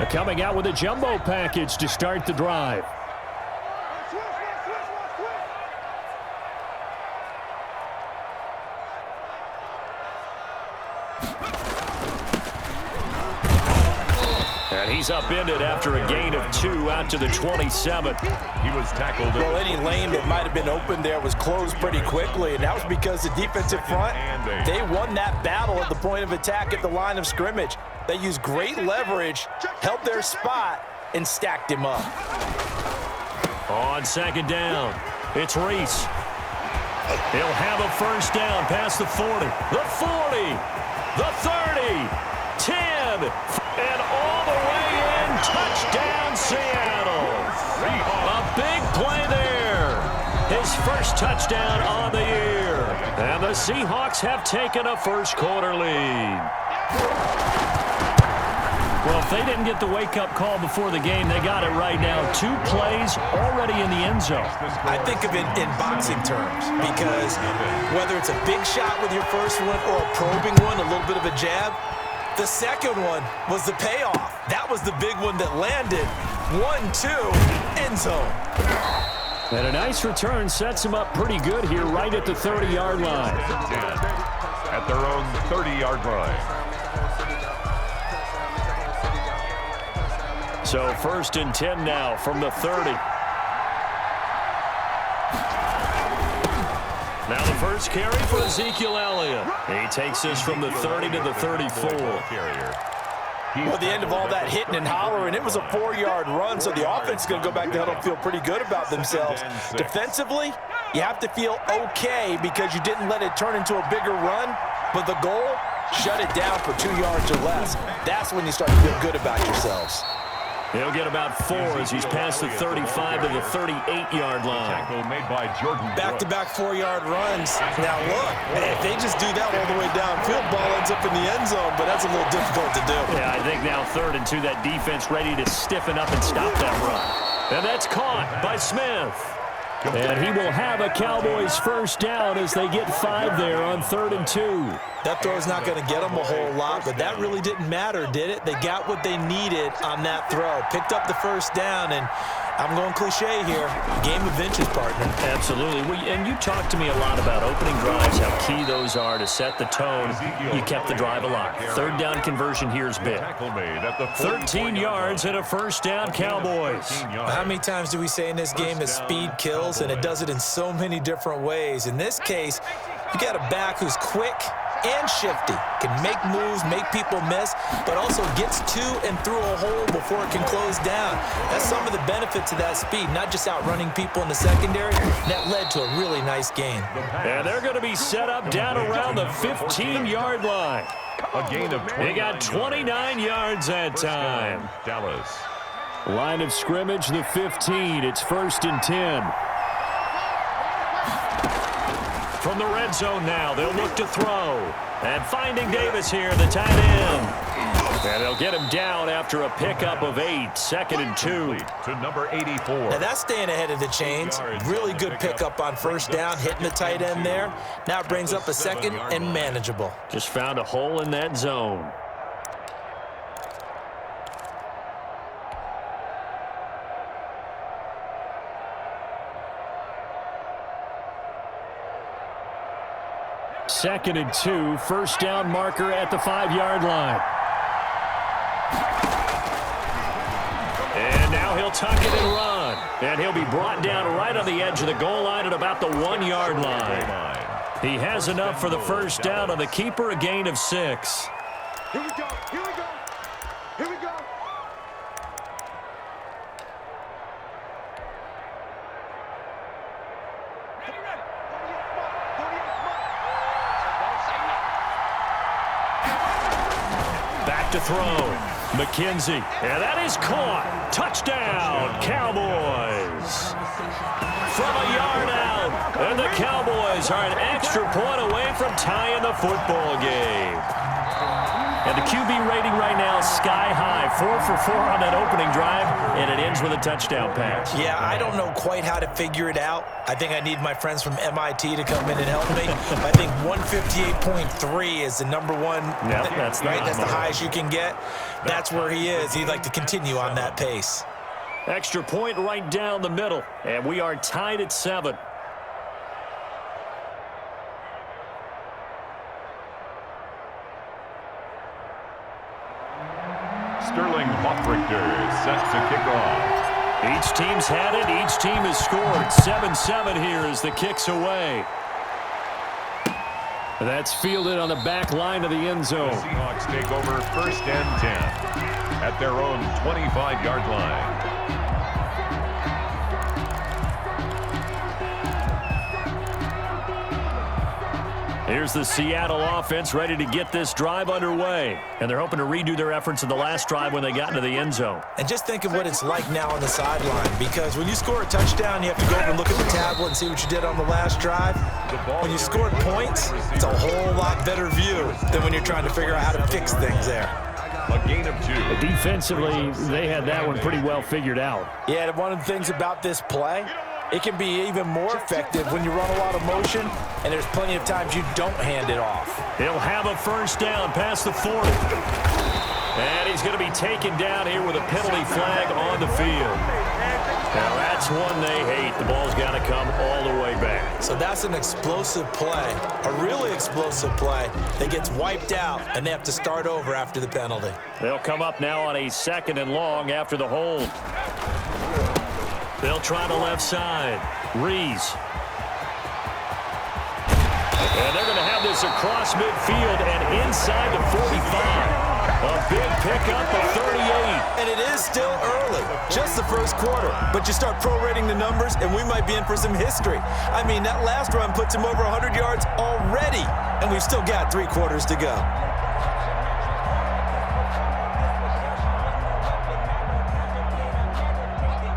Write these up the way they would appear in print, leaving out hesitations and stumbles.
coming out with a jumbo package to start the drive. And he's upended after a gain of 2 out to the 27. He was tackled. Well, any lane that might have been open there was closed pretty quickly, and that was because the defensive front, they won that battle at the point of attack at the line of scrimmage. They used great leverage, held their spot, and stacked him up. On second down, it's Reese. He'll have a first down past the 40, the 40, the 30, 10, and all the way in. Touchdown, Seattle. A big play there. His first touchdown on the year. And the Seahawks have taken a first-quarter lead. Well, if they didn't get the wake-up call before the game, they got it right now. 2 plays already in the end zone. I think of it in boxing terms because whether it's a big shot with your first one or a probing one, a little bit of a jab, the second one was the payoff. That was the big one that landed. 1-2, end zone. And a nice return sets them up pretty good here right at the 30-yard line. At their own 30-yard line. So 1st and 10 now from the 30. Now the first carry for Ezekiel Elliott. He takes this from the 30 to the 34. Well, the end of all that hitting and hollering, it was a 4-yard run, so the offense is going to go back to huddle and feel pretty good about themselves. Defensively, you have to feel okay because you didn't let it turn into a bigger run, but the goal, shut it down for 2 yards or less. That's when you start to feel good about yourselves. He'll get about 4 as he's past the 35 to the 38-yard line. Tackle made by Jordan. Back-to-back 4-yard runs. Now look, if they just do that all the way downfield, ball ends up in the end zone, but that's a little difficult to do. Yeah, I think now 3rd and 2, that defense ready to stiffen up and stop that run. And that's caught by Smith. And he will have a Cowboys first down as they get 5 there on 3rd and 2. That throw's not going to get them a whole lot, but that really didn't matter, did it? They got what they needed on that throw. Picked up the first down, and I'm going cliche here. Game of inches, partner. Absolutely. And you talked to me a lot about opening drives, how key those are to set the tone. You kept the drive alive. 3rd down conversion here is big. 13 yards and a first down, Cowboys. How many times do we say in this game that speed kills, and it does it in so many different ways? In this case, you got a back who's quick and shifty, can make moves, make people miss, but also gets to and through a hole before it can close down. That's some of the benefits of that speed, not just outrunning people in the secondary. That led to a really nice gain. And they're going to be set up down around the 15-yard line. A gain of 20. They got 29 yards that time. Dallas. Line of scrimmage, the 15. It's 1st and 10. From the red zone now, they'll look to throw. And finding Davis here, the tight end. And they'll get him down after a pickup of 8, 2nd and 2. To number 84. Now that's staying ahead of the chains. Really good pickup on first down, hitting the tight end there. Now it brings up a 2nd and manageable. Just found a hole in that zone. Second and 2, first down marker at the 5-yard line. And now he'll tuck it and run. And he'll be brought down right on the edge of the goal line at about the 1-yard line. He has enough for the first down on the keeper, a gain of 6. Here we go, here we go, here we go. Back to throw. McKenzie. And that is caught. Touchdown, Cowboys. From a yard out. And the Cowboys are an extra point away from tying the football game. And the QB rating right now sky high. 4 for 4 on that opening drive, and it ends with a touchdown pass. Yeah, I don't know quite how to figure it out. I think I need my friends from MIT to come in and help me. I think 158.3 is the number one. Yep, that's right. That's the highest you can get. That's where he is. He'd like to continue on that pace. Extra point right down the middle, and we are tied at 7. Sterling Hoffrichter set to kick off. Each team's had it. Each team has scored. 7-7 here as the kick's away. That's fielded on the back line of the end zone. The Seahawks take over 1st and 10 at their own 25-yard line. Here's the Seattle offense ready to get this drive underway. And they're hoping to redo their efforts in the last drive when they got into the end zone. And just think of what it's like now on the sideline, because when you score a touchdown, you have to go over and look at the tablet and see what you did on the last drive. When you scored points, it's a whole lot better view than when you're trying to figure out how to fix things there. A gain of 2. Defensively, they had that one pretty well figured out. Yeah, one of the things about this play, it can be even more effective when you run a lot of motion, and there's plenty of times you don't hand it off. He'll have a first down past the 40. And he's going to be taken down here with a penalty flag on the field. Now that's one they hate. The ball's got to come all the way back. So that's an explosive play, a really explosive play that gets wiped out, and they have to start over after the penalty. They'll come up now on a 2nd and long after the hold. They'll try the left side. Rees. And they're going to have this across midfield and inside the 45. A big pickup of 38. And it is still early, just the first quarter. But you start prorating the numbers, and we might be in for some history. I mean, that last run puts him over 100 yards already, and we've still got 3 quarters to go.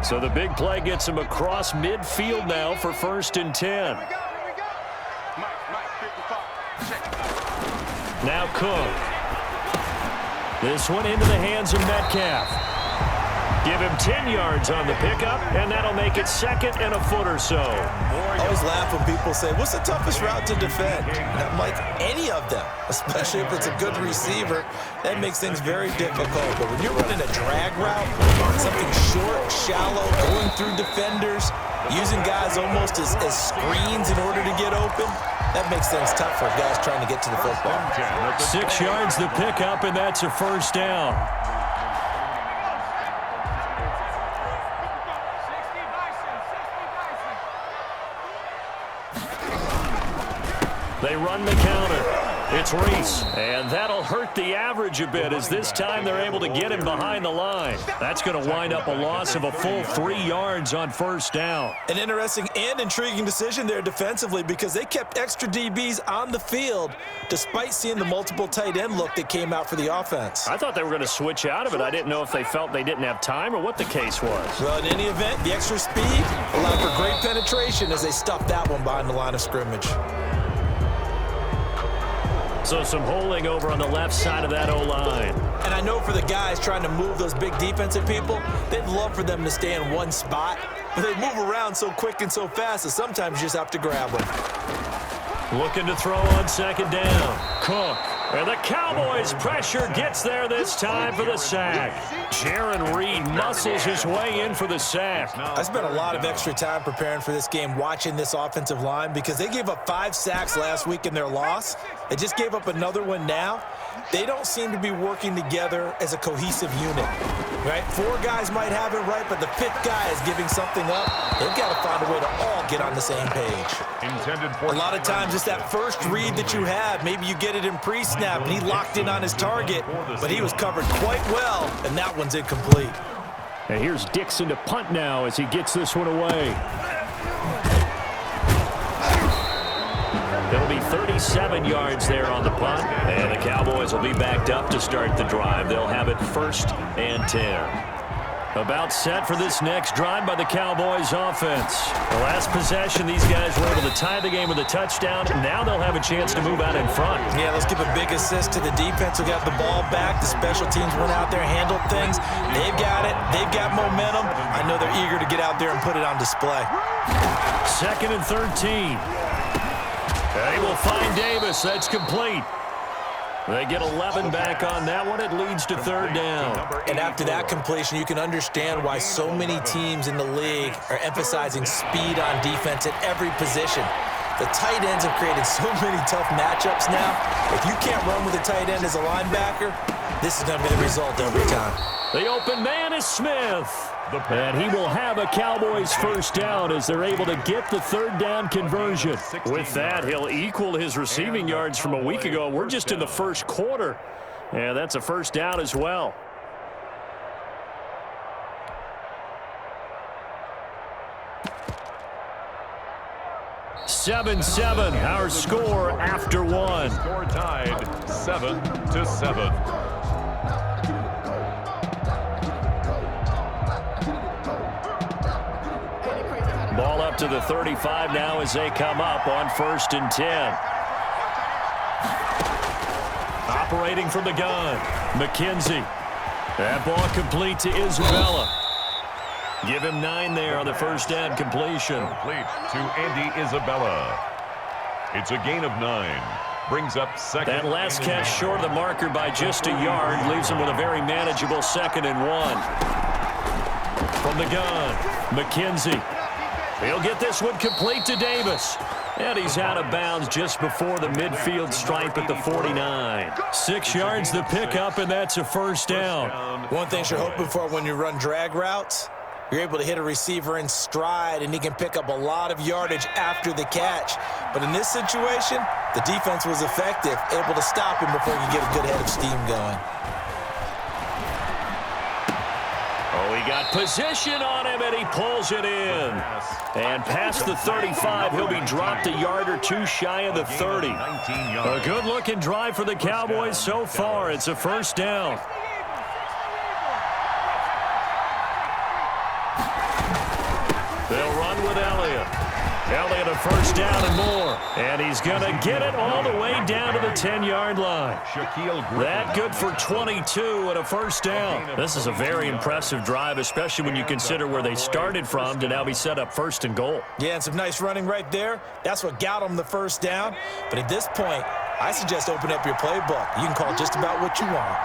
So the big play gets him across midfield now for 1st and 10. Now Cook. This one into the hands of Metcalf. Give him 10 yards on the pickup, and that'll make it 2nd and a foot or so. I always laugh when people say, what's the toughest route to defend? And I'm like, any of them, especially if it's a good receiver. That makes things very difficult. But when you're running a drag route, something short, shallow, going through defenders, using guys almost as screens in order to get open, that makes things tough for guys trying to get to the football. 6 yards the pickup, and that's a first down. They run the counter. It's Rees, and that'll hurt the average a bit as this time they're able to get him behind the line. That's going to wind up a loss of a full 3 yards on first down. An interesting and intriguing decision there defensively, because they kept extra DBs on the field despite seeing the multiple tight end look that came out for the offense. I thought they were going to switch out of it. I didn't know if they felt they didn't have time or what the case was. Well, in any event, the extra speed allowed for great penetration as they stuffed that one behind the line of scrimmage. So some holding over on the left side of that O-line. And I know for the guys trying to move those big defensive people, they'd love for them to stay in one spot, but they move around so quick and so fast that sometimes you just have to grab them. Looking to throw on 2nd down. Cook. And the Cowboys' pressure gets there this time for the sack. Jarran Reed muscles his way in for the sack. I spent a lot of extra time preparing for this game watching this offensive line, because they gave up 5 sacks last week in their loss. They just gave up another one now. They don't seem to be working together as a cohesive unit, right? 4 guys might have it right, but the 5th guy is giving something up. They've got to find a way to all get on the same page. A lot of times it's that first read that you have. Maybe you get it in pre-snap, and he locked in on his target, but he was covered quite well, and that one's incomplete. And here's Dixon to punt now as he gets this one away. It'll be 37 yards there on the punt, and the Cowboys will be backed up to start the drive. They'll have it 1st and 10. About set for this next drive by the Cowboys offense. The last possession, these guys were able to tie the game with a touchdown. Now they'll have a chance to move out in front. Yeah, let's give a big assist to the defense who got the ball back. The special teams went out there, handled things. They've got it. They've got momentum. I know they're eager to get out there and put it on display. 2nd and 13. They will find Davis. That's complete. They get 11 back on that one. It leads to 3rd down. And after that completion, you can understand why so many teams in the league are emphasizing speed on defense at every position. The tight ends have created so many tough matchups now. If you can't run with a tight end as a linebacker, this is going to be the result every time. The open man is Smith. And he will have a Cowboys 1st down as they're able to get the 3rd down conversion. With that, he'll equal his receiving yards from a week ago. We're just in the 1st quarter. And that's a 1st down as well. Seven, our score after one. Score tied 7-7. Ball up to the 35 now as they come up on 1st and 10. Operating from the gun, McKenzie. That ball complete to Isabella. Give him 9 there on the 1st down completion. Complete to Andy Isabella. It's a gain of 9. Brings up 2nd. That last catch short of the marker by just a yard leaves him with a very manageable 2nd and 1. From the gun, McKenzie. He'll get this one complete to Davis. And he's out of bounds just before the midfield stripe at the 49. 6 yards the pickup, and that's a 1st down. One thing you're hoping for when you run drag routes, you're able to hit a receiver in stride, and he can pick up a lot of yardage after the catch. But in this situation, the defense was effective, able to stop him before he could get a good head of steam going. Oh, he got position on him, and he pulls it in. And past the 35, he'll be dropped a yard or 2 shy of the 30. A good-looking drive for the Cowboys so far. It's a 1st down. They'll run with Elliott. Elliott a 1st down and more. And he's going to get it all the way down to the 10-yard line. That good for 22 and a 1st down. This is a very impressive drive, especially when you consider where they started from to now be set up 1st and goal. Yeah, and some nice running right there. That's what got them the 1st down. But at this point, I suggest open up your playbook. You can call just about what you want.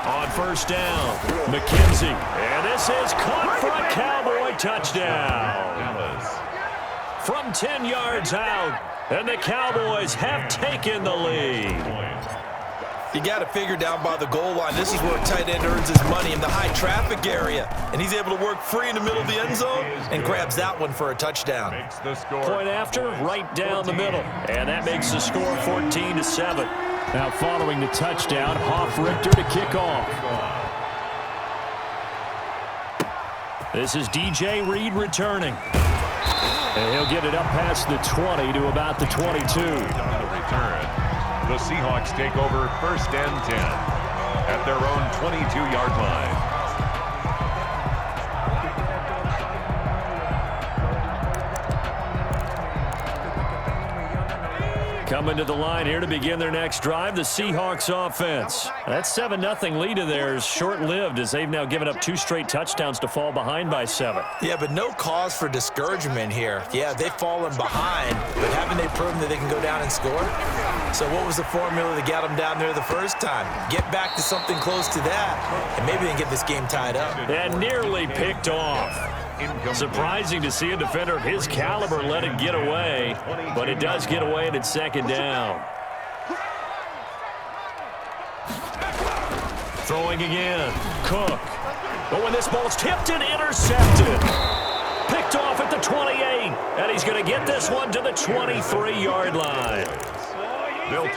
On 1st down, McKenzie. And this is caught for a Cowboy touchdown. From 10 yards out, and the Cowboys have taken the lead. You got to figure down by the goal line. This is where a tight end earns his money, in the high traffic area. And he's able to work free in the middle of the end zone and grabs that one for a touchdown. Point after, right down the middle. And that makes the score 14-7. Now following the touchdown, Hoff-Richter to kick off. This is DJ Reed returning. And he'll get it up past the 20 to about the 22. On the return, the Seahawks take over 1st and 10 at their own 22-yard line. Coming to the line here to begin their next drive, the Seahawks offense. That 7-0 lead of theirs short-lived as they've now given up 2 straight touchdowns to fall behind by 7. Yeah, but no cause for discouragement here. Yeah, they've fallen behind, but haven't they proven that they can go down and score? So what was the formula that got them down there the first time? Get back to something close to that, and maybe they can get this game tied up. And nearly picked off. Surprising to see a defender of his caliber let it get away, but it does get away and it's 2nd down. Throwing again, Cook. But when this ball's tipped and intercepted, picked off at the 28, and he's going to get this one to the 23-yard line.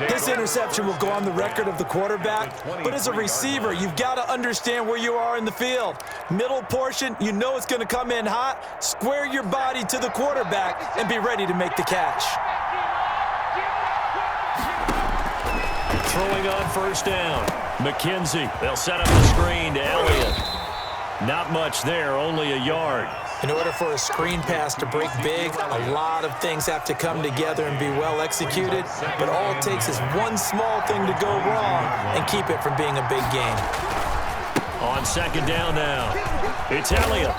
This interception will go on the record of the quarterback, but as a receiver, you've got to understand where you are in the field. Middle portion, you know it's going to come in hot. Square your body to the quarterback and be ready to make the catch. Throwing on 1st down, McKenzie. They'll set up the screen to Elliott. Not much there, only a yard. In order for a screen pass to break big, a lot of things have to come together and be well executed, but all it takes is one small thing to go wrong and keep it from being a big gain. On second down now, it's Elliott.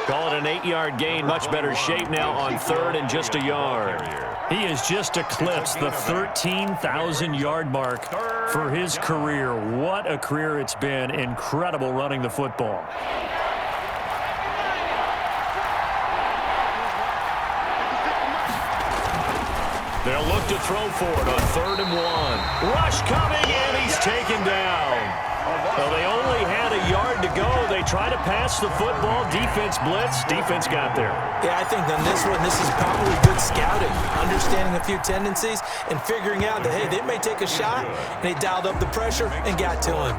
Call it an 8-yard gain, much better shape now on third and just a yard. He has just eclipsed the 13,000-yard mark for his career. What a career it's been. Incredible running the football. They'll look to throw for it on 3rd and 1. Rush coming, and he's taken down. Well, they only had a yard to go. They try to pass the football. Defense blitz. Defense got there. Yeah, I think on this one, this is probably good scouting, understanding a few tendencies and figuring out that, hey, they may take a shot, and they dialed up the pressure and got to him.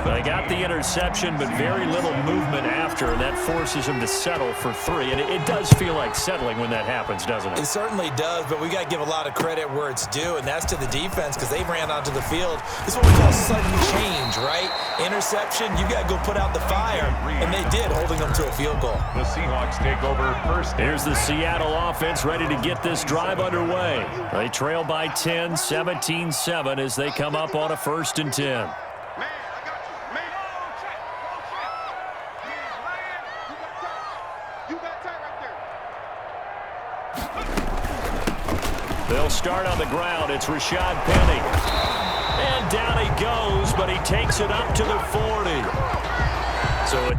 They got the interception, but very little movement after, and that forces them to settle for 3. And it does feel like settling when that happens, doesn't it? It certainly does, but we got to give a lot of credit where it's due, and that's to the defense because they ran onto the field. This is what we call sudden change, right? Interception, you got to go put out the fire, and they did, holding them to a field goal. The Seahawks take over first. Here's the Seattle offense ready to get this drive underway. They trail by 10, 17-7 as they come up on a 1st and 10. They'll start on the ground. It's Rashad Penny. And down he goes, but he takes it up to the 40. So it...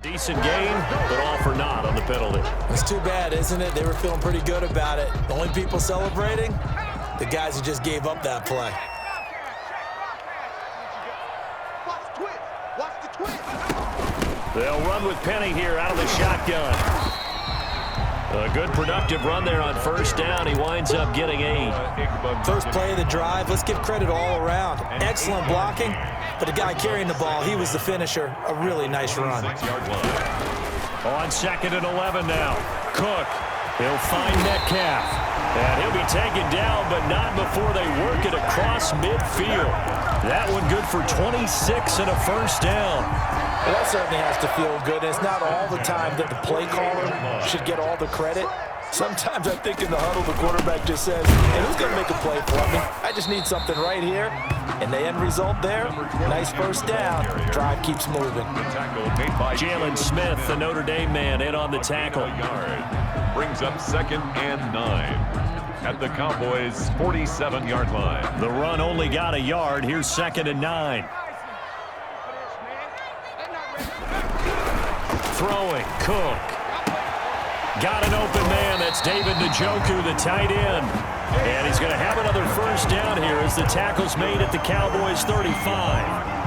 Decent game, but all for naught on the penalty. It's too bad, isn't it? They were feeling pretty good about it. The only people celebrating, the guys who just gave up that play. They'll run with Penny here out of the shotgun. A good productive run there on 1st down. He winds up getting 8. First play of the drive, let's give credit all around. Excellent blocking, but the guy carrying the ball, he was the finisher. A really nice run. On 2nd and 11 now. Cook, he'll find Metcalf. And he'll be taken down, but not before they work it across midfield. That one good for 26 and a 1st down. Well, that certainly has to feel good. And it's not all the time that the play caller should get all the credit. Sometimes I think in the huddle, the quarterback just says, hey, who's going to make a play for me? I just need something right here. And the end result there, nice 1st down. Drive keeps moving. Jalen Smith, the Notre Dame man, in on the tackle. Brings up 2nd and 9 at the Cowboys' 47-yard line. The run only got a yard. Here's 2nd and 9. Throwing, Cook. Got an open man. That's David Njoku, the tight end. And he's going to have another 1st down here as the tackle's made at the Cowboys' 35.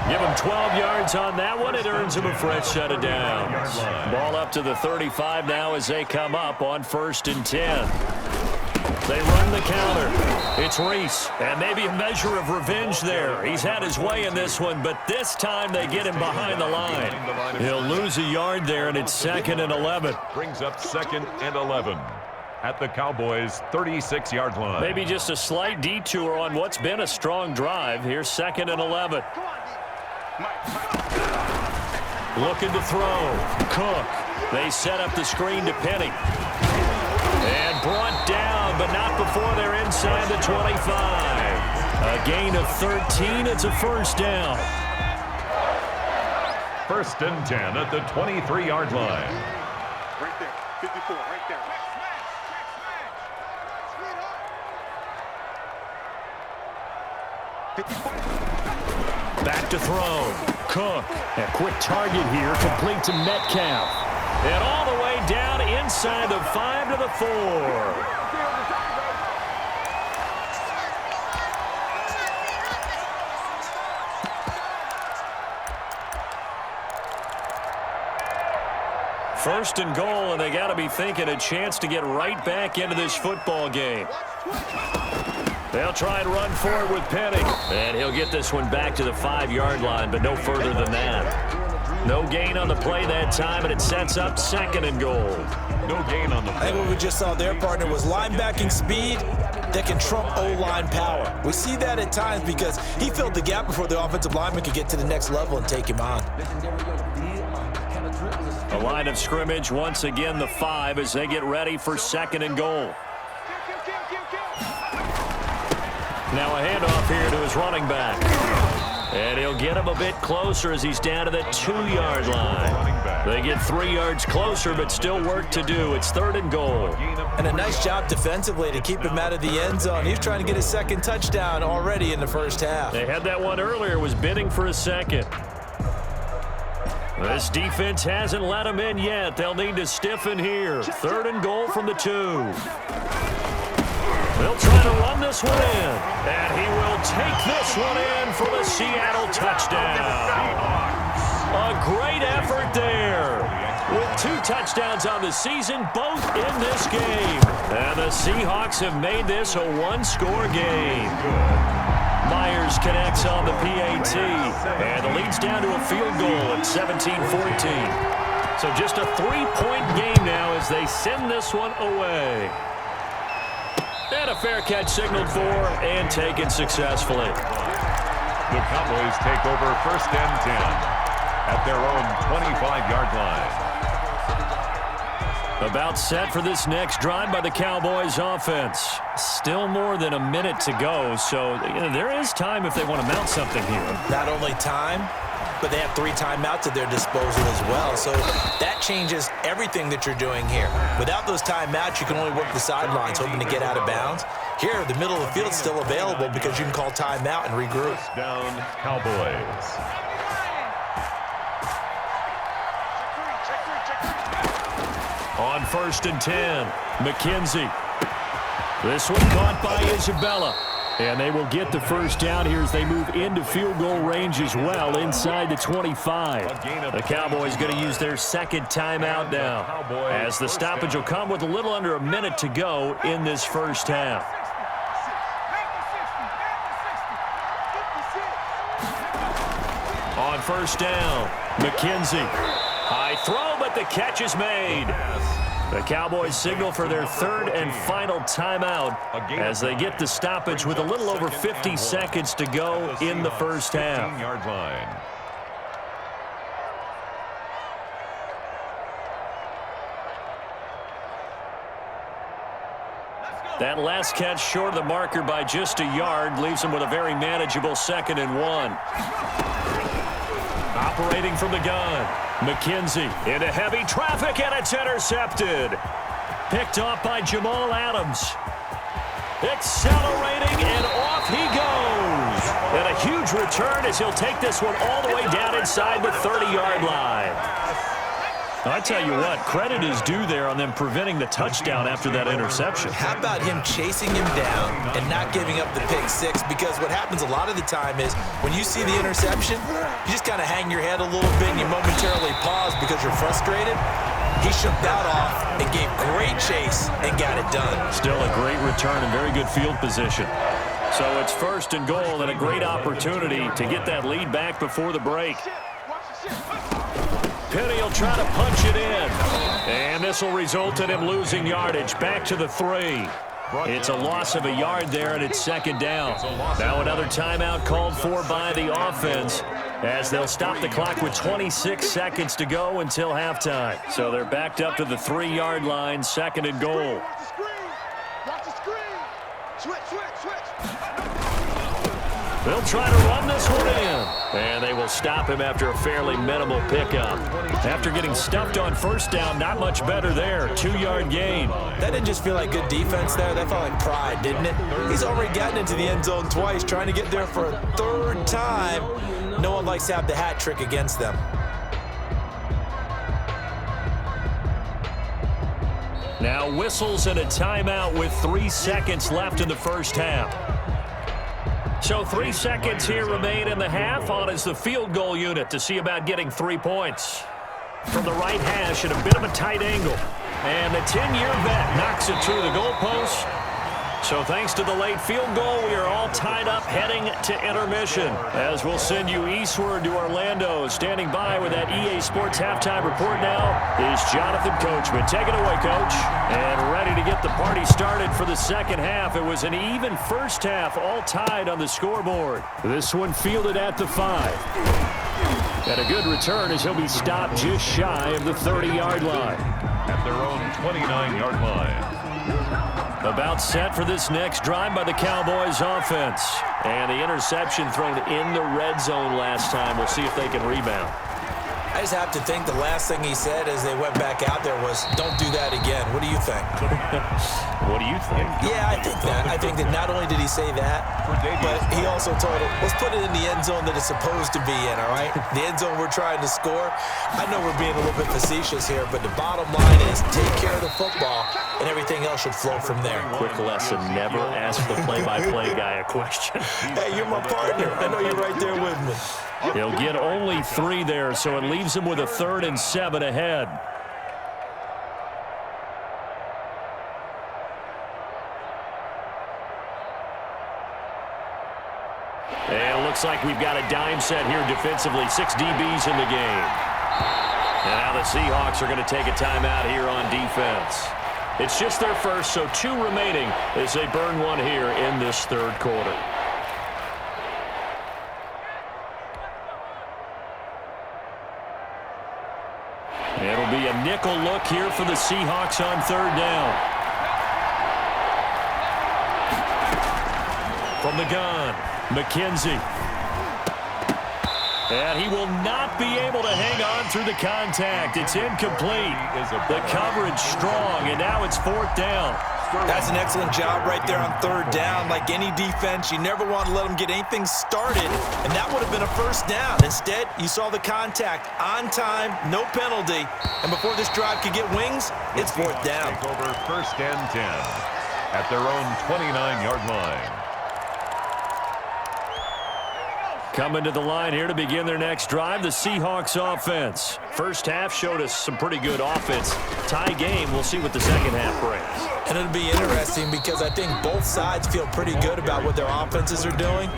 Give him 12 yards on that one. It earns him a fresh set of downs. Ball up to the 35 now as they come up on 1st and 10. They run the counter. It's Reese, and maybe a measure of revenge there. He's had his way in this one, but this time they get him behind the line. He'll lose a yard there, and it's 2nd and 11. Brings up 2nd and 11 at the Cowboys' 36-yard line. Maybe just a slight detour on what's been a strong drive. Here's 2nd and 11. Looking to throw. Cook. They set up the screen to Penny. And brought down, but not before they're inside the 25. A gain of 13. It's a 1st down. 1st and 10 at the 23-yard line. Right there. 54, right there. Back to throw. Cook. A quick target here, complete to Metcalf. And all the way down inside the 5 to the 4. First and goal, and they got to be thinking a chance to get right back into this football game. They'll try and run for it with Penny. And he'll get this one back to the 5-yard line, but no further than that. No gain on the play that time, and it sets up 2nd and goal. No gain on the play. I think what we just saw there, partner, was linebacking speed that can trump O-line power. We see that at times because he filled the gap before the offensive lineman could get to the next level and take him on. A line of scrimmage, once again the 5 as they get ready for 2nd and goal. Now a handoff here to his running back. And he'll get him a bit closer as he's down to the 2-yard line. They get 3 yards closer, but still work to do. It's 3rd and goal. And a nice job defensively to keep him out of the end zone. He's trying to get his 2nd touchdown already in the first half. They had that one earlier, was bidding for a 2nd. This defense hasn't let him in yet. They'll need to stiffen here. 3rd and goal from the 2. They'll try to run this one in. And he will take this one in for the Seattle touchdown. A great effort there. With 2 touchdowns on the season, both in this game. And the Seahawks have made this a 1-score game. Myers connects on the PAT. And the lead's down to a field goal at 17-14. So just a 3-point game now as they send this one away. And a fair catch signaled for and taken successfully. The Cowboys take over 1st and 10 at their own 25-yard line. About set for this next drive by the Cowboys offense. Still more than a minute to go, so there is time if they want to mount something here. Not only time, but they have 3 timeouts at their disposal as well. So that changes everything that you're doing here. Without those timeouts, you can only work the sidelines, hoping to get out of bounds. Here, the middle of the field's still available because you can call timeout and regroup. Down, Cowboys. On 1st and 10, McKenzie. This one caught by Isabella. And they will get the first down here as they move into field goal range as well inside the 25. The Cowboys going to use their 2nd timeout now as the stoppage will come with a little under a minute to go in this first half. On 1st down, McKenzie. High throw, but the catch is made. The Cowboys signal for their 3rd and final timeout as they get the stoppage with a little over 50 seconds to go in the first half. 15-yard line. That last catch short of the marker by just a yard leaves them with a very manageable 2nd and 1. Operating from the gun. McKenzie into heavy traffic, and it's intercepted. Picked off by Jamal Adams. Accelerating, and off he goes. And a huge return as he'll take this one all the way down inside the 30-yard line. I tell you what, credit is due there on them preventing the touchdown after that interception. How about him chasing him down and not giving up the pick 6? Because what happens a lot of the time is when you see the interception, you just kind of hang your head a little bit and you momentarily pause because you're frustrated. He shook that off and gave great chase and got it done. Still a great return and very good field position. So it's 1st and goal and a great opportunity to get that lead back before the break. Penny will try to punch it in. And this will result in him losing yardage back to the 3. It's a loss of a yard there, and it's 2nd down. Now another timeout called for by the offense as they'll stop the clock with 26 seconds to go until halftime. So they're backed up to the 3-yard line, 2nd and goal. They'll try to run this one in. And they will stop him after a fairly minimal pickup. After getting stuffed on 1st down, not much better there. 2-yard gain. That didn't just feel like good defense there. That felt like pride, didn't it? He's already gotten into the end zone twice, trying to get there for a 3rd time. No one likes to have the hat trick against them. Now whistles and a timeout with 3 seconds left in the first half. So 3 seconds here remain in the half. On is the field goal unit to see about getting 3 points. From the right hash at a bit of a tight angle. And the 10-year vet knocks it through the goalpost. So thanks to the late field goal, we are all tied up heading to intermission. As we'll send you eastward to Orlando. Standing by with that EA Sports halftime report now is Jonathan Coachman. Take it away, Coach. And ready to get the party started for the second half. It was an even first half, all tied on the scoreboard. This one fielded at the 5. And a good return as he'll be stopped just shy of the 30-yard line. At their own 29-yard line. About set for this next drive by the Cowboys offense. And the interception thrown in the red zone last time. We'll see if they can rebound. I just have to think the last thing he said as they went back out there was, don't do that again. What do you think? What do you think? Yeah, I think that. I think that not only did he say that, but he also told him, let's put it in the end zone that it's supposed to be in, all right? The end zone we're trying to score. I know we're being a little bit facetious here, but the bottom line is take care of the football, and everything else should flow from there. Quick lesson, never ask the play-by-play guy a question. Hey, you're my partner. I know you're right there with me. He'll get only 3 there, so it leaves him with a 3rd and 7 ahead. And it looks like we've got a dime set here defensively. 6 DBs in the game. And now the Seahawks are going to take a timeout here on defense. It's just their first, so 2 remaining as they burn one here in this 3rd quarter. It'll be a nickel look here for the Seahawks on 3rd down. From the gun, McKenzie. And he will not be able to hang on through the contact. It's incomplete. The coverage strong, and now it's 4th down. That's an excellent job right there on 3rd down. Like any defense, you never want to let them get anything started, and that would have been a 1st down. Instead, you saw the contact on time, no penalty, and before this drive could get wings, it's 4th down. Take over 1st and 10 at their own 29-yard line. Coming to the line here to begin their next drive, the Seahawks offense. First half showed us some pretty good offense. Tie game, we'll see what the second half brings. And it'll be interesting because I think both sides feel pretty good about what their offenses are doing.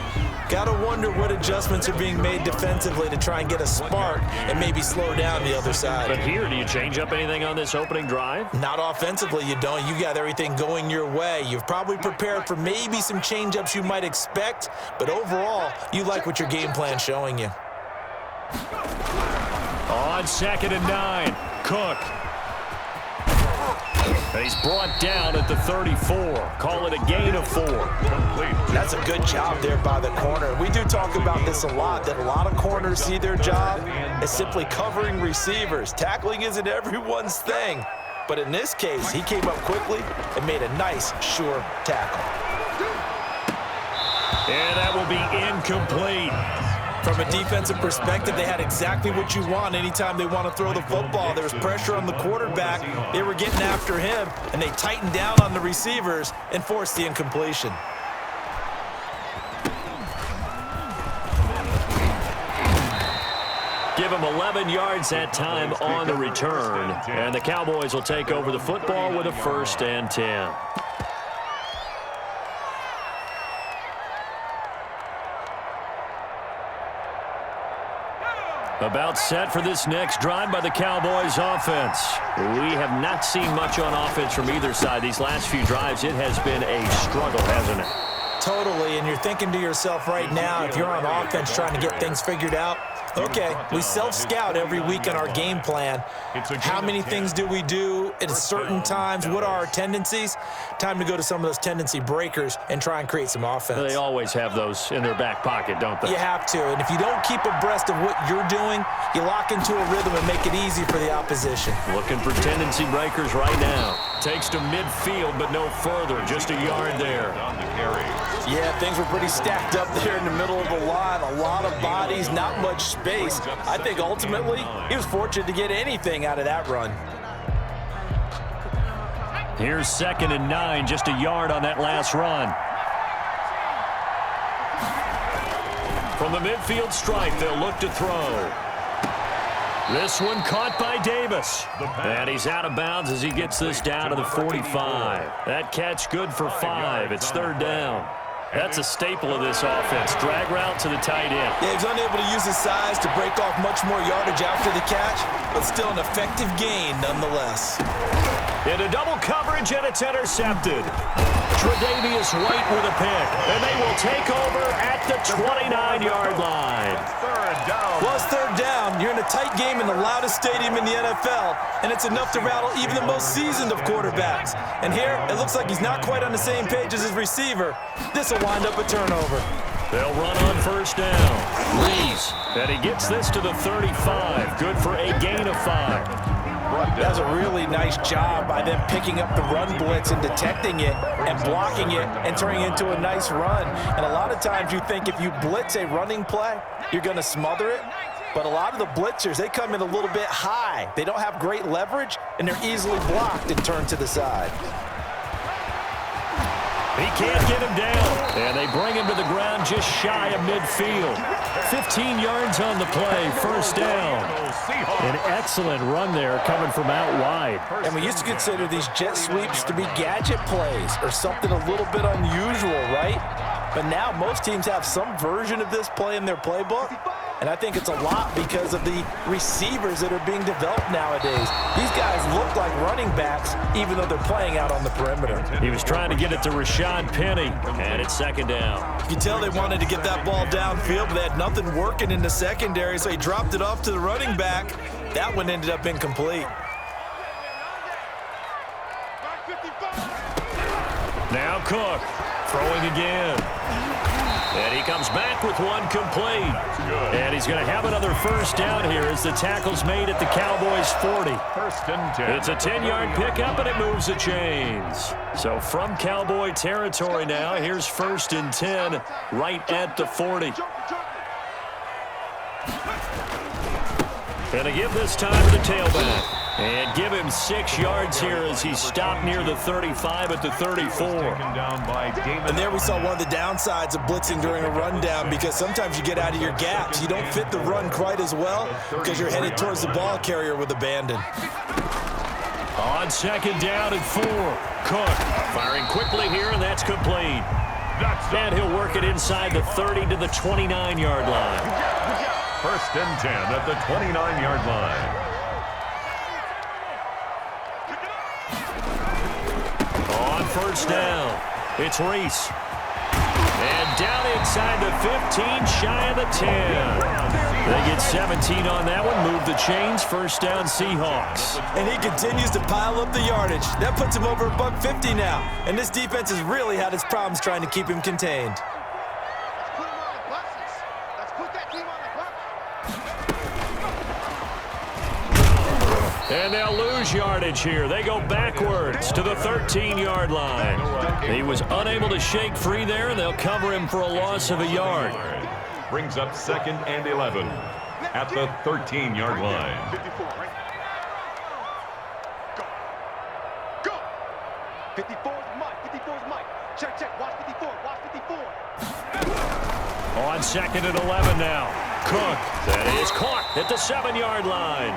Got to wonder what adjustments are being made defensively to try and get a spark and maybe slow down the other side. But here, do you change up anything on this opening drive? Not offensively, you don't. You got everything going your way. You've probably prepared for maybe some change-ups you might expect, but overall, you like what your game plan's showing you. On 2nd and 9, Cook. And he's brought down at the 34. Call it a gain of 4. Complete. That's a good job there by the corner. We do talk about this a lot, that a lot of corners see their job as simply covering receivers. Tackling isn't everyone's thing. But in this case, he came up quickly and made a nice, sure tackle. And that will be incomplete. From a defensive perspective, they had exactly what you want anytime they want to throw the football. There was pressure on the quarterback. They were getting after him, and they tightened down on the receivers and forced the incompletion. Give him 11 yards that time on the return. And the Cowboys will take over the football with a 1st and 10. About set for this next drive by the Cowboys offense. We have not seen much on offense from either side. These last few drives, it has been a struggle, hasn't it? Totally, and you're thinking to yourself right now, if you're on offense trying to get things figured out, okay, we self-scout every week in our game plan. How many things do we do at certain times? What are our tendencies? Time to go to some of those tendency breakers and try and create some offense. They always have those in their back pocket, don't they? You have to, and if you don't keep abreast of what you're doing, you lock into a rhythm and make it easy for the opposition. Looking for tendency breakers right now. Takes to midfield, but no further. Just a yard there. On the carry. Yeah, things were pretty stacked up there in the middle of the line. A lot of bodies, not much space. I think ultimately he was fortunate to get anything out of that run. Here's 2nd and 9, just a yard on that last run. From the midfield stripe, they'll look to throw. This one caught by Davis. And he's out of bounds as he gets this down to the 45. That catch good for 5. It's third down. That's a staple of this offense. Drag route to the tight end. Yeah, he's unable to use his size to break off much more yardage after the catch, but still an effective gain nonetheless. Into double coverage, and it's intercepted. Tre'Davious White with a pick, and they will take over at the 29-yard line. Third down. Well, it's third down. You're in a tight game in the loudest stadium in the NFL, and it's enough to rattle even the most seasoned of quarterbacks. And here, it looks like he's not quite on the same page as his receiver. This will wind up a turnover. They'll run on first down. Reese, and he gets this to the 35. Good for a gain of 5. That was a really nice job by them picking up the run blitz and detecting it and blocking it and turning it into a nice run. And a lot of times you think if you blitz a running play, you're going to smother it. But a lot of the blitzers, they come in a little bit high. They don't have great leverage, and they're easily blocked and turned to the side. He can't get him down, and they bring him to the ground just shy of midfield. 15 yards on the play, first down. An excellent run there coming from out wide. And we used to consider these jet sweeps to be gadget plays or something a little bit unusual, right? But now most teams have some version of this play in their playbook. And I think it's a lot because of the receivers that are being developed nowadays. These guys look like running backs, even though they're playing out on the perimeter. He was trying to get it to Rashad Penny, and it's second down. You can tell they wanted to get that ball downfield, but they had nothing working in the secondary, so he dropped it off to the running back. That one ended up incomplete. Now Cook, throwing again. And he comes back with one complete. And he's going to have another first down here as the tackle's made at the Cowboys' 40. First and 10. It's a 10-yard pickup, and it moves the chains. So from Cowboy territory now, here's first and 10 right at the 40. And to give this time to the tailback. And give him 6 yards here as he stopped near the 35 at the 34. And there we saw one of the downsides of blitzing during a rundown, because sometimes you get out of your gaps. You don't fit the run quite as well because you're headed towards the ball carrier with abandon. On second down and 4. Cook firing quickly here, and that's complete. And he'll work it inside the 30 to the 29-yard line. First and 10 at the 29-yard line. First down. It's Reese. And down inside the 15, shy of the 10. They get 17 on that one, move the chains, first down Seahawks. And he continues to pile up the yardage. That puts him over $150 now. And this defense has really had its problems trying to keep him contained. And they'll lose yardage here. They go backwards to the 13-yard line. He was unable to shake free there, and they'll cover him for a loss of a yard. Brings up second and 11 at the 13-yard line. 54, right? Go. 54 is Mike. 54 is Mike. Check. Watch 54. Watch 54. On second and 11 now. Cook. That is caught at the 7-yard line.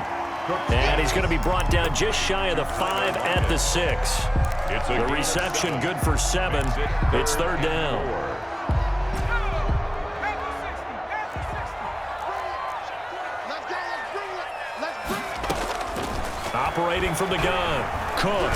And he's going to be brought down just shy of the 5 at the 6. The reception good for 7. It's third down. Operating from the gun. Cook.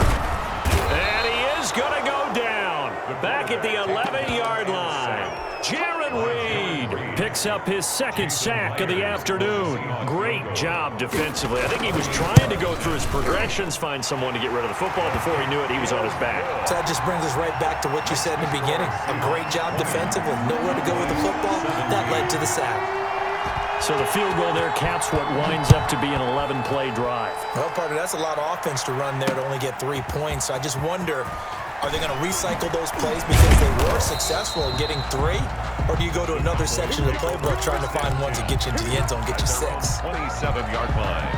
And he is going to go down. Back at the 11-yard line. Jarran Reed picks up his second sack of the afternoon. Great job defensively. I think he was trying to go through his progressions, find someone to get rid of the football. Before he knew it, he was on his back. So that just brings us right back to what you said in the beginning. A great job defensively. Nowhere to go with the football. That led to the sack. So the field goal there caps what winds up to be an 11-play drive. Well, partner, that's a lot of offense to run there to only get 3 points. So I just wonder, are they going to recycle those plays because they were successful in getting 3? Or do you go to another section of the playbook trying to find ones that get you into the end zone, get you 6? 27-yard line.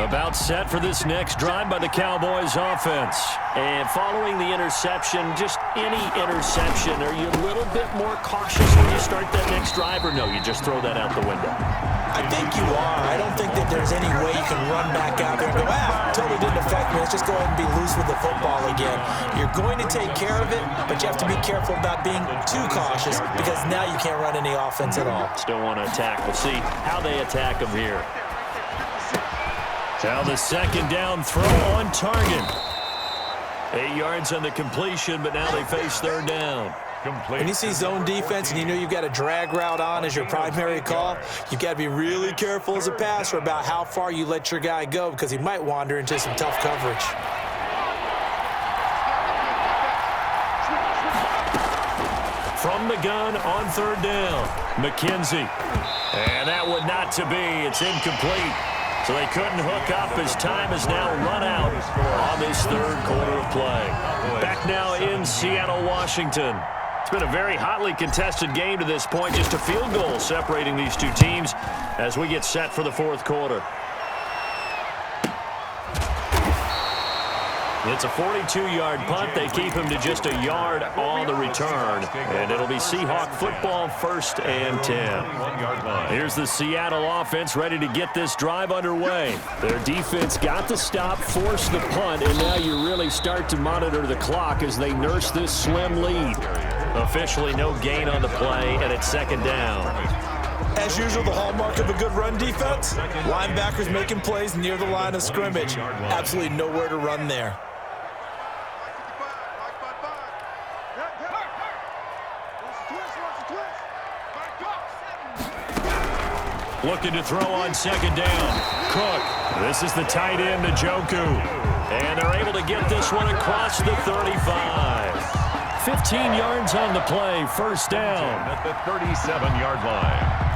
About set for this next drive by the Cowboys offense. And following the interception, just any interception, are you a little bit more cautious when you start that next drive, or no, you just throw that out the window? I think you are. I don't think that there's any way you can run back out there and go, totally didn't affect me. Let's just go ahead and be loose with the football again. You're going to take care of it, but you have to be careful about being too cautious because now you can't run any offense at all. Still want to attack. We'll see how they attack them here. Now the second down throw on target. 8 yards on the completion, but now they face third down. When you see zone defense and you know you've got a drag route on as your primary call, you've got to be really careful as a passer about how far you let your guy go because he might wander into some tough coverage. From the gun on third down, McKenzie. And that would not to be. It's incomplete. So they couldn't hook up as time has now run out on this third quarter of play. Back now in Seattle, Washington. It's been a very hotly contested game to this point. Just a field goal separating these two teams as we get set for the fourth quarter. It's a 42-yard punt. They keep him to just a yard on the return. And it'll be Seahawk football, 1st and 10. Here's the Seattle offense ready to get this drive underway. Their defense got the stop, forced the punt, and now you really start to monitor the clock as they nurse this slim lead. Officially no gain on the play, and it's second down. As usual, the hallmark of a good run defense, linebackers making plays near the line of scrimmage. Absolutely nowhere to run there. Looking to throw on second down. Cook. This is the tight end, Njoku. And they're able to get this one across the 35. 15 yards on the play, first down. At the 37-yard line.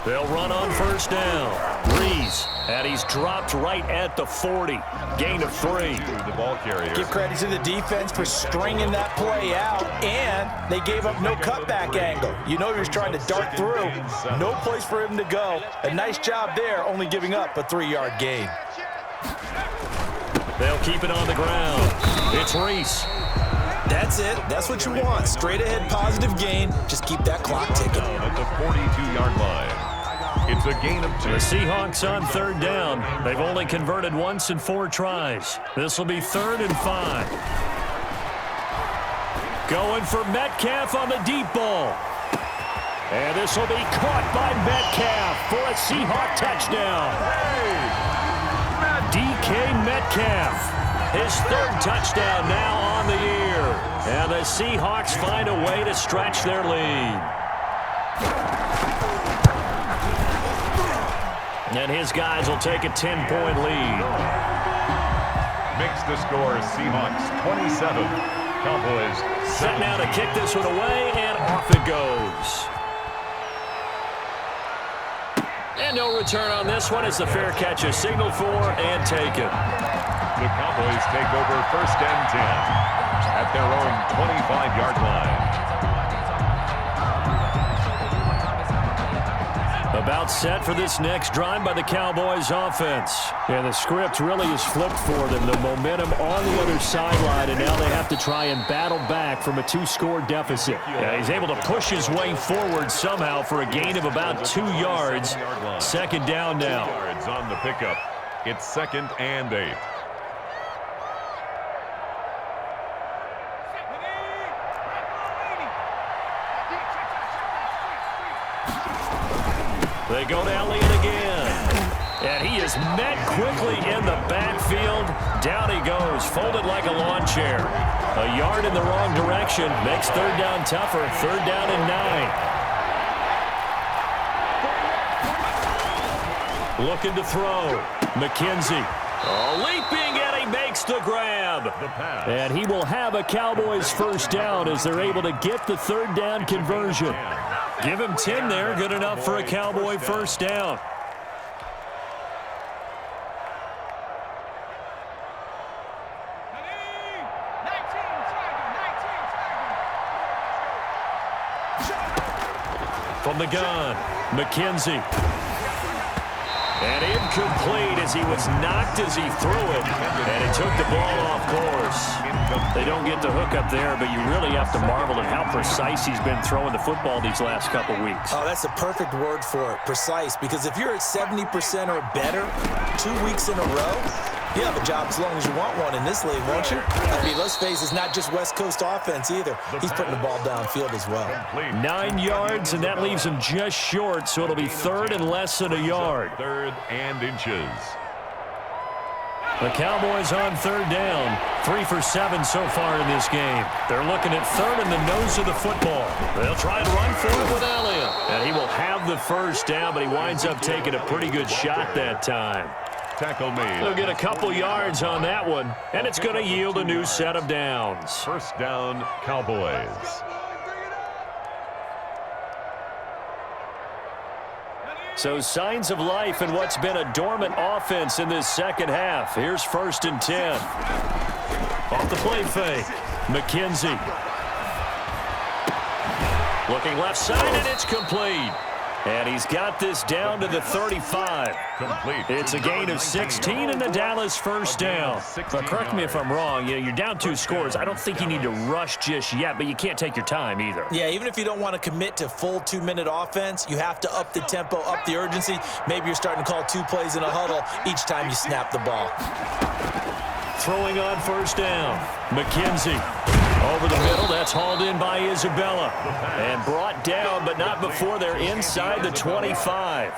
They'll run on first down. Reese, and he's dropped right at the 40. Gain of 3. The ball carrier. Give credit to the defense for stringing that play out, and they gave up no cutback angle. You know he was trying to dart through. No place for him to go. A nice job there, only giving up a 3-yard gain. They'll keep it on the ground. It's Reese. That's it. That's what you want. Straight ahead positive gain. Just keep that clock ticking. At the 42-yard line. It's a gain of 2. The Seahawks on third down. They've only converted once in 4 tries. This will be 3rd and 5. Going for Metcalf on the deep ball. And this will be caught by Metcalf for a Seahawk touchdown. DK Metcalf, his 3rd touchdown now on the year. And the Seahawks find a way to stretch their lead. And his guys will take a 10-point lead. Makes the score Seahawks 27. Cowboys set now to kick this one away, and off it goes. And no return on this one as the fair catch is signaled for and taken. The Cowboys take over 1st and 10 at their own 25-yard line. About set for this next drive by the Cowboys offense. And the script really is flipped for them. The momentum on the other sideline, and now they have to try and battle back from a 2-score deficit. Yeah, he's able to push his way forward somehow for a gain of about 2 yards. Second down now. 2 yards on the pickup. It's 2nd and 8. They go to Elliott again. And he is met quickly in the backfield. Down he goes, folded like a lawn chair. A yard in the wrong direction. Makes third down tougher. 3rd down and 9. Looking to throw. McKenzie. Leaping, and he makes the grab. And he will have a Cowboys first down as they're able to get the 3rd down conversion. Give him 10 there. Good enough for a Cowboy first down. From the gun, McKenzie. And incomplete as he was knocked as he threw it. And he took the ball off course. They don't get the hook up there, but you really have to marvel at how precise he's been throwing the football these last couple weeks. Oh, that's the perfect word for it, precise. Because if you're at 70% or better 2 weeks in a row, you have a job as long as you want one in this league, won't you? I mean, let's face it, it's not just West Coast offense either. He's putting the ball downfield as well. 9 yards, and that leaves him just short, so it'll be 3rd and less than a yard. 3rd and inches. The Cowboys on 3rd down. 3 for 7 so far in this game. They're looking at 3rd and the nose of the football. They'll try and run for it with Elliott. And he will have the first down, but he winds up taking a pretty good shot that time. Tackle made. They'll get a couple yards on that one, and it's going to yield a new set of downs. 1st down, Cowboys. So signs of life in what's been a dormant offense in this second half. Here's 1st and 10. Off the play fake. McKenzie. Looking left side, and it's complete. And he's got this down to the 35. Complete. It's a gain of 16 and the Dallas first down. But correct me if I'm wrong. You're down 2 scores. I don't think you need to rush just yet, but you can't take your time either. Yeah, even if you don't want to commit to full 2-minute offense, you have to up the tempo, up the urgency. Maybe you're starting to call 2 plays in a huddle each time you snap the ball. Throwing on 1st down. McKenzie. Over the middle, that's hauled in by Isabella. And brought down, but not before they're inside the 25.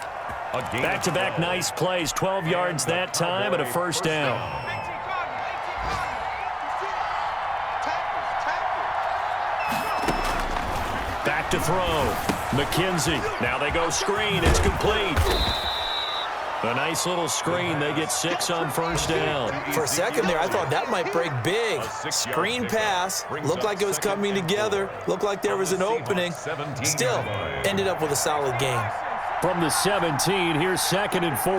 Back-to-back nice plays, 12 yards that time and a 1st down. Back to throw. McKenzie. Now they go screen. It's complete. A nice little screen. They get 6 on 1st down. For a second there, I thought that might break big. Screen pass. Looked like it was coming together. Looked like there was an opening. Still, ended up with a solid game. From the 17, here's 2nd and 4.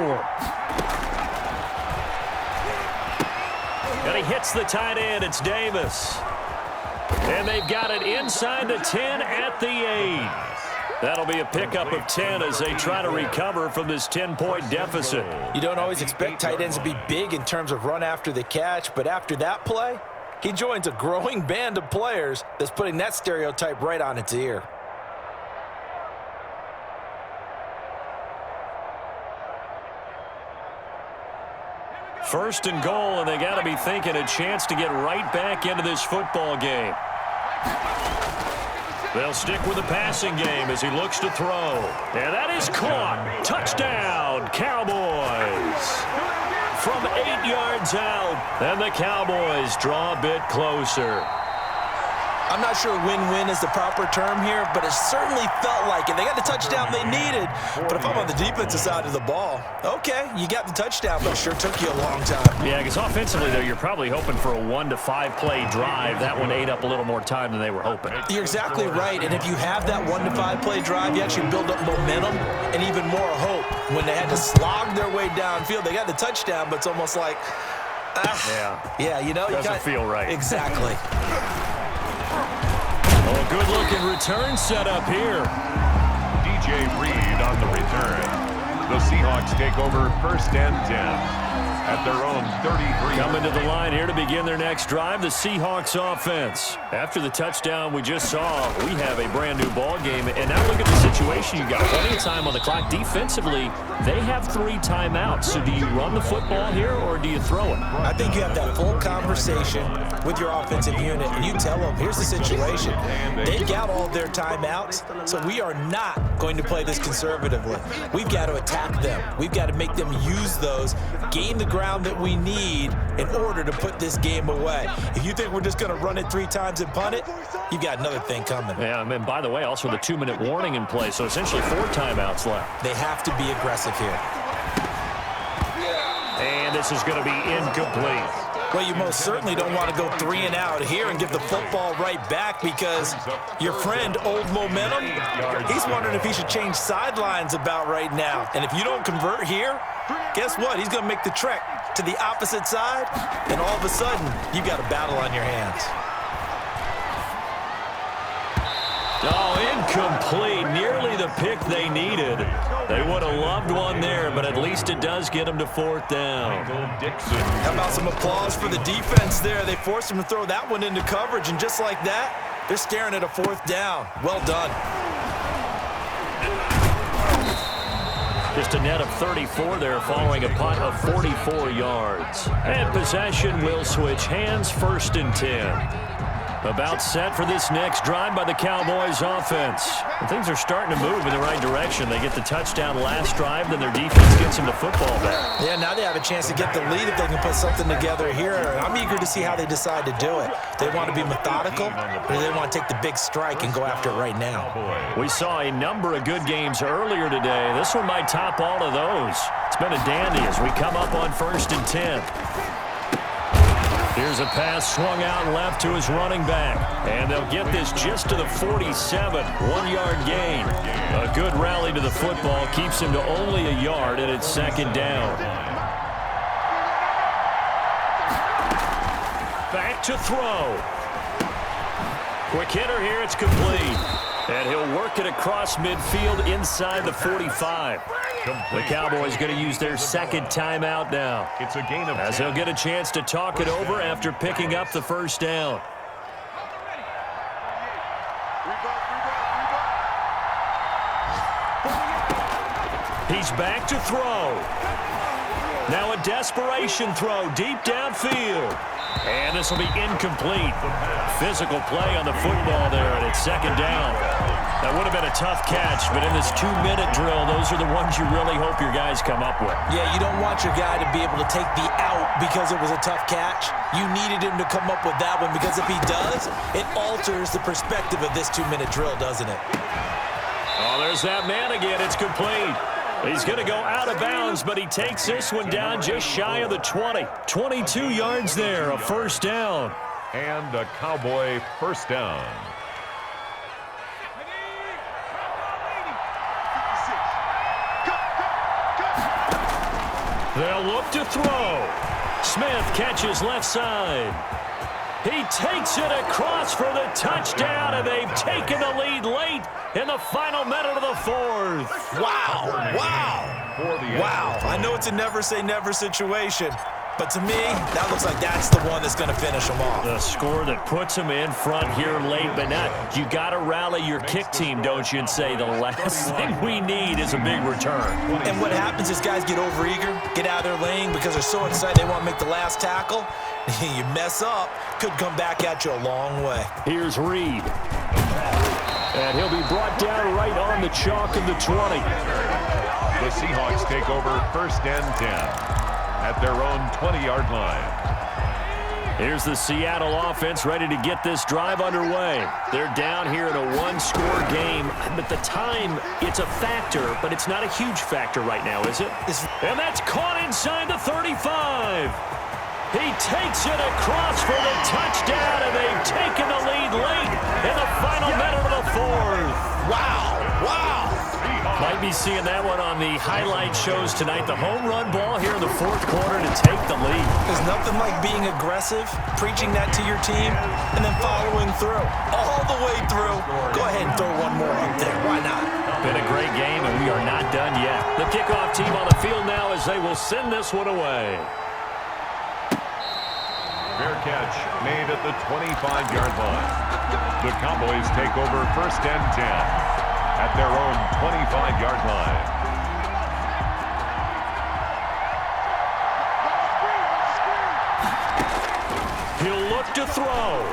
And he hits the tight end. It's Davis. And they've got it inside the 10 at the 8. That'll be a pickup of 10 as they try to recover from this 10-point deficit. You don't always expect tight ends to be big in terms of run after the catch, but after that play, he joins a growing band of players that's putting that stereotype right on its ear. First and goal, and they got to be thinking a chance to get right back into this football game. They'll stick with the passing game as he looks to throw. And that is caught. Touchdown, Cowboys. From 8 yards out, and the Cowboys draw a bit closer. I'm not sure win-win is the proper term here, but it certainly felt like it. They got the touchdown they needed, but if I'm on the defensive side of the ball, okay, you got the touchdown, but it sure took you a long time. Yeah, because offensively, though, you're probably hoping for a 1 to 5 play drive. That one ate up a little more time than they were hoping. You're exactly right, and if you have that 1 to 5 play drive, you actually build up momentum and even more hope. When they had to slog their way downfield, they got the touchdown, but it's almost like, yeah, you know, doesn't feel right. Exactly. Oh, good-looking return set up here. DJ Reed on the return. The Seahawks take over 1st and 10 at their own 33. Coming to the line here to begin their next drive, the Seahawks offense. After the touchdown we just saw, we have a brand-new ball game. And now look at the situation. You got plenty of time on the clock. Defensively, they have 3 timeouts. So do you run the football here or do you throw it? I think you have that full conversation with your offensive unit, and you tell them, here's the situation. They've got all their timeouts, so we are not going to play this conservatively. We've got to attack them. We've got to make them use those, gain the ground that we need in order to put this game away. If you think we're just going to run it 3 times and punt it, you've got another thing coming. Yeah, and by the way, also the 2-minute warning in play, so essentially 4 timeouts left. They have to be aggressive here. And this is going to be incomplete. Well, you most certainly don't want to go 3 and out here and give the football right back, because your friend, Old Momentum, he's wondering if he should change sidelines about right now. And if you don't convert here, guess what? He's going to make the trek to the opposite side, and all of a sudden, you got a battle on your hands. Oh, incomplete. Nearly the pick they needed. They would have loved one there, but at least it does get them to 4th down. How about some applause for the defense there? They forced him to throw that one into coverage, and just like that, they're staring at a 4th down. Well done. Just a net of 34 there following a punt of 44 yards. And possession will switch hands, 1st and 10. About set for this next drive by the Cowboys offense. And things are starting to move in the right direction. They get the touchdown last drive, then their defense gets them the football back. Yeah, now they have a chance to get the lead if they can put something together here. I'm eager to see how they decide to do it. They want to be methodical, or they want to take the big strike and go after it right now. We saw a number of good games earlier today. This one might top all of those. It's been a dandy as we come up on 1st and 10. Here's a pass swung out left to his running back. And they'll get this just to the 47. 1-yard gain. A good rally to the football keeps him to only a yard, and it's 2nd down. Back to throw. Quick hitter here. It's complete. And he'll work it across midfield inside the 45. The Cowboys going to use their 2nd timeout now. It's a gain of 10. As he'll get a chance to talk it over after picking up the 1st down. He's back to throw. Now a desperation throw deep downfield. And this will be incomplete. Physical play on the football there, and it's 2nd down. That would have been a tough catch, but in this 2-minute drill, those are the ones you really hope your guys come up with. Yeah, you don't want your guy to be able to take the out because it was a tough catch. You needed him to come up with that one, because if he does, it alters the perspective of this 2-minute drill, doesn't it? Oh, there's that man again. It's complete. He's going to go out of bounds, but he takes this one down just shy of the 20. 22 yards there, a 1st down. And a Cowboy 1st down. They'll look to throw. Smith catches left side. He takes it across for the touchdown, and they've taken the lead late in the final minute of the 4th. Wow, wow. Wow, I know it's a never-say-never situation, but to me, that looks like that's the one that's going to finish them off. The score that puts them in front here late, but not. You got to rally your kick team, don't you, and say the last thing we need is a big return. And what happens is guys get overeager, get out of their lane because they're so excited they want to make the last tackle. You mess up, could come back at you a long way. Here's Reed. And he'll be brought down right on the chalk of the 20. The Seahawks take over 1st and 10 at their own 20-yard line. Here's the Seattle offense ready to get this drive underway. They're down here in a 1-score game, but the time, it's a factor, but it's not a huge factor right now, is it? And that's caught inside the 35. He takes it across for the touchdown, and they've taken the lead late in the final minute of the 4th. Wow, wow. Might be seeing that one on the highlight shows tonight. The home run ball here in the 4th quarter to take the lead. There's nothing like being aggressive, preaching that to your team, and then following through. All the way through. Go ahead and throw one more up there. Why not? Been a great game, and we are not done yet. The kickoff team on the field now as they will send this one away. Fair catch made at the 25-yard line. The Cowboys take over 1st and 10 at their own 25-yard line. He'll look to throw.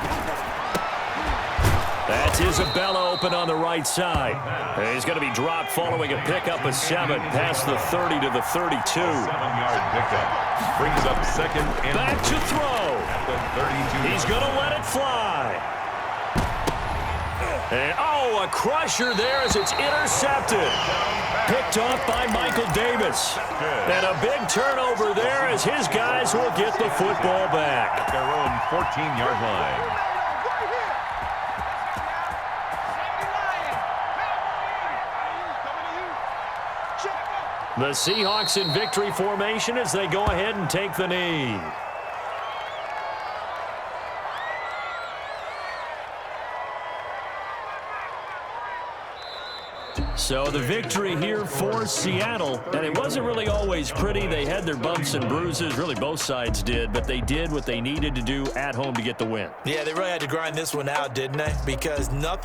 That's Isabella open on the right side. And he's going to be dropped following a pickup of 7 past the 30 to the 32. 7-yard pickup brings up 2nd and back to throw. At the 32. He's going to let it fly. And, oh, a crusher there as it's intercepted. Picked off by Michael Davis. And a big turnover there as his guys will get the football back. At their own 14-yard line. The Seahawks in victory formation as they go ahead and take the knee. So the victory here for Seattle, and it wasn't really always pretty. They had their bumps and bruises, really both sides did, but they did what they needed to do at home to get the win. Yeah, they really had to grind this one out, didn't they? Because nothing